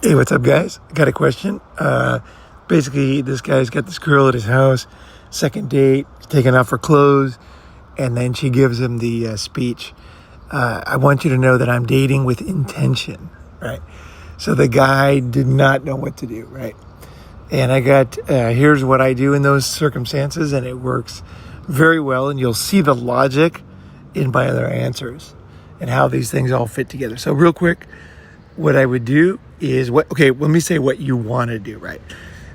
Hey, what's up, guys? Got a question. Basically, this guy's got this girl at his house, second date, taking off her clothes, and then she gives him the speech. I want you to know that I'm dating with intention, right? So the guy did not know what to do, right? And I got, here's what I do in those circumstances, and it works very well, and you'll see the logic in my other answers and how these things all fit together. So real quick, what I would do is let me say what you want to do, right?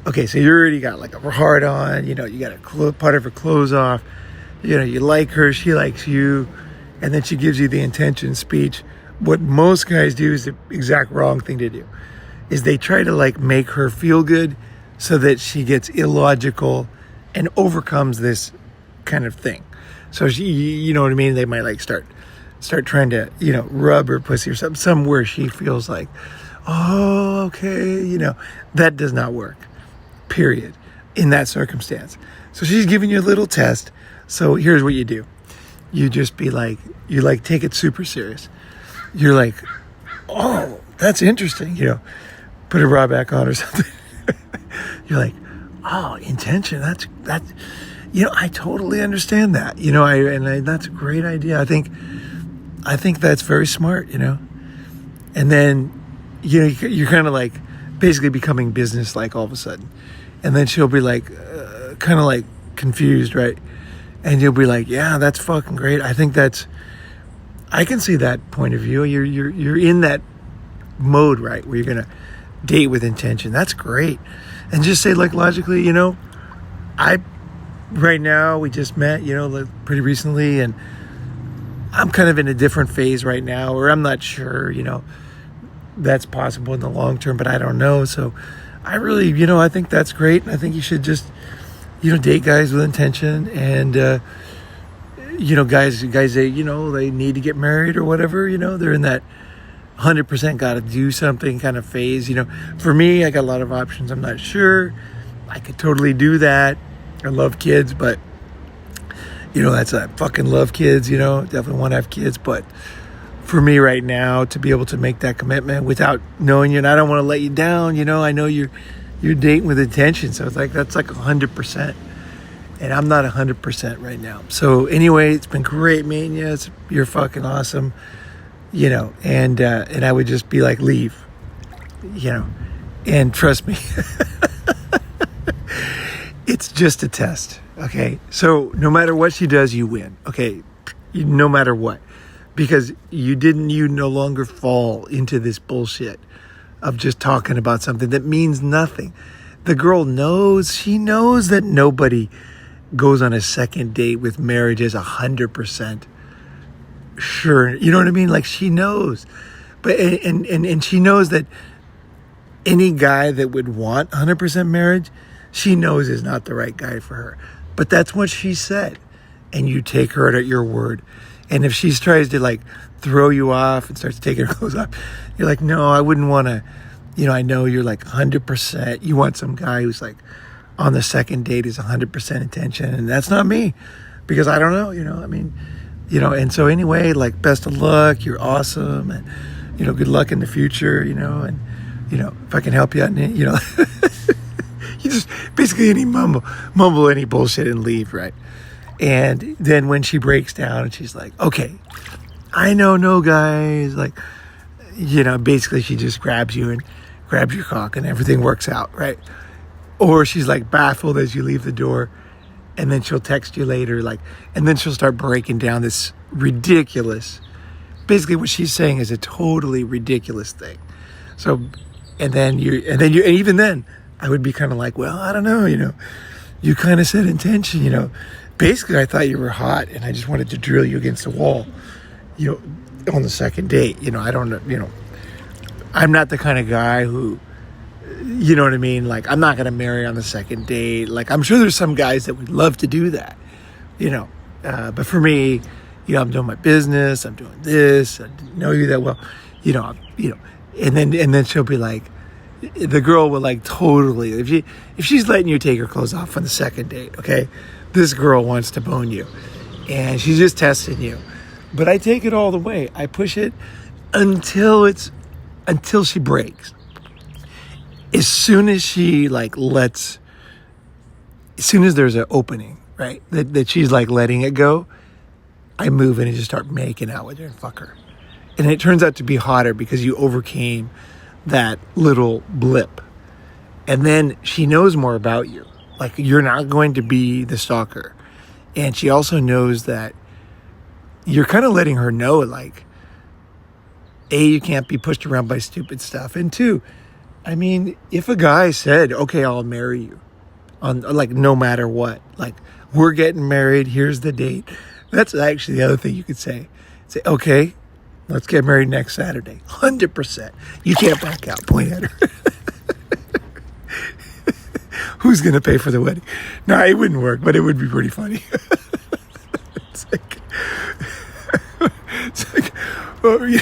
Okay, so you already got like a heart on, you got a part of her clothes off, you like her, she likes you, and then she gives you the intention speech. What most guys do is the exact wrong thing to do, is they try to like make her feel good so that she gets illogical and overcomes this kind of thing. So she, you know what I mean? They might like start trying to, rub her pussy or something, somewhere she feels like, oh, okay, that does not work, period, in that circumstance. So she's giving you a little test. So here's what you do. You just be like, take it super serious. You're like, oh, that's interesting, put a bra back on or something. You're like, oh, intention, that's, I totally understand that, that's a great idea. I think that's very smart, and then, you're kind of like basically becoming business-like all of a sudden. And then she'll be like, kind of like confused, right? And you'll be like, yeah, that's fucking great. I can see that point of view. You're in that mode, right? Where you're going to date with intention. That's great. And just say like logically, right now we just met, like pretty recently, and I'm kind of in a different phase right now, or I'm not sure, that's possible in the long term, but I don't know. So I really, I think that's great. And I think you should just, date guys with intention, and, guys, they, they need to get married or whatever, they're in that 100% got to do something kind of phase. For me, I got a lot of options. I'm not sure I could totally do that. I love kids, but that's I fucking love kids, definitely want to have kids. But for me right now, to be able to make that commitment without knowing you, and I don't want to let you down, I know you're dating with intention. So it's like, that's like 100%. And I'm not 100% right now. So anyway, it's been great meeting you. You're fucking awesome, and I would just be like, leave, and trust me, it's just a test. Okay, so no matter what she does, you win. Okay, no matter what, because you no longer fall into this bullshit of just talking about something that means nothing. The girl knows, she knows that nobody goes on a second date with marriage as 100% sure. You know what I mean? Like, she knows, but and she knows that any guy that would want 100% marriage, she knows is not the right guy for her. But that's what she said. And you take her at your word. And if she tries to like throw you off and starts taking her clothes off, you're like, no, I wouldn't want to, I know you're like 100%. You want some guy who's like on the second date is 100% intention. And that's not me, because I don't know, and so anyway, like, best of luck. You're awesome. And, good luck in the future, and, if I can help you out, you just basically mumble any bullshit and leave, right? And then when she breaks down and she's like, okay, I know, no, guys, like, basically she just grabs you and grabs your cock and everything works out, right? Or she's like baffled as you leave the door, and then she'll text you later, like, and then she'll start breaking down this ridiculous, basically what she's saying is a totally ridiculous thing. So, and even then, I would be kind of like, well, I don't know, you kind of said intention, basically I thought you were hot and I just wanted to drill you against the wall, on the second date, I don't know, I'm not the kind of guy who, you know what I mean? Like, I'm not going to marry on the second date. Like, I'm sure there's some guys that would love to do that, but for me, I'm doing my business, I'm doing this, I didn't know you that well, and then she'll be like, the girl will like totally, if she's letting you take her clothes off on the second date, okay, this girl wants to bone you, and she's just testing you. But I take it all the way. I push it until she breaks. as soon as she like as soon as there's an opening, right, that she's like letting it go, I move in and just start making out with her and fuck her. And it turns out to be hotter because you overcame that little blip. And then she knows more about you. Like, you're not going to be the stalker. And she also knows that you're kind of letting her know, like, A, you can't be pushed around by stupid stuff. And two, I mean, if a guy said, okay, I'll marry you, on like no matter what, like, we're getting married, here's the date. That's actually the other thing you could say. Say, okay, let's get married next Saturday. 100%. You can't back out. Point at her. Who's going to pay for the wedding? No, it wouldn't work, but it would be pretty funny. It's like, well, yeah.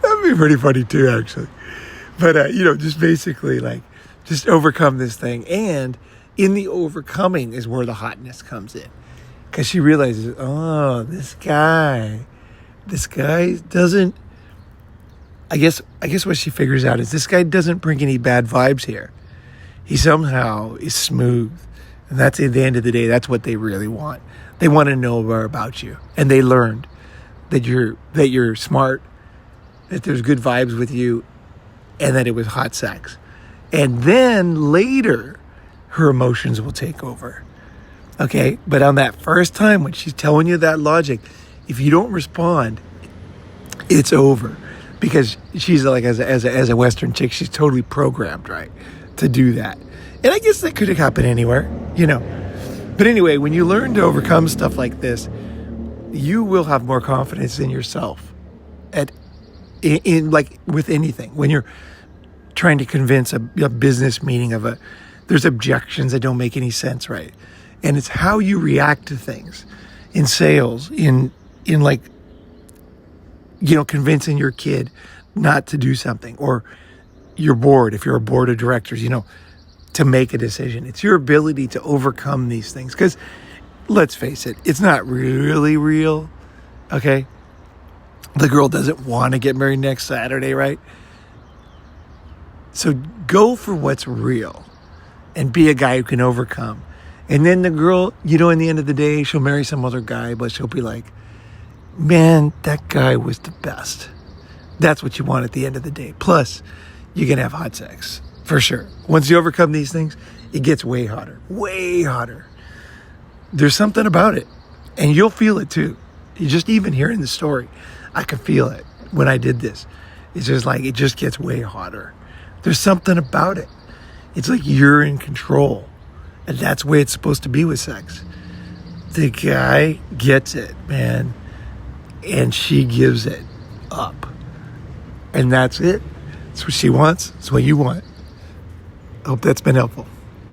That'd be pretty funny too, actually. But, just basically like, just overcome this thing. And in the overcoming is where the hotness comes in. Because she realizes, oh, this guy doesn't, I guess what she figures out is this guy doesn't bring any bad vibes here. He somehow is smooth. And that's, at the end of the day, that's what they really want. They want to know more about you. And they learned that you're smart, that there's good vibes with you, and that it was hot sex. And then later, her emotions will take over. Okay? But on that first time when she's telling you that logic, if you don't respond, it's over. Because she's like, as a Western chick, she's totally programmed, right, to do that. And I guess that could have happened anywhere, But anyway, when you learn to overcome stuff like this, you will have more confidence in yourself in like with anything. When you're trying to convince a business meeting there's objections that don't make any sense, right? And it's how you react to things in sales, in like, convincing your kid not to do something, or your board, if you're a board of directors, to make a decision. It's your ability to overcome these things. Because let's face it, it's not really real, okay? The girl doesn't want to get married next Saturday, right? So go for what's real and be a guy who can overcome. And then the girl, in the end of the day, she'll marry some other guy, but she'll be like, man, that guy was the best. That's what you want at the end of the day. Plus, you're going to have hot sex, for sure. Once you overcome these things, it gets way hotter. Way hotter. There's something about it. And you'll feel it too. You just even hearing the story, I can feel it when I did this. It's just like, it just gets way hotter. There's something about it. It's like you're in control. And that's the way it's supposed to be with sex. The guy gets it, man. And she gives it up. And that's it. It's what she wants. It's what you want. I hope that's been helpful.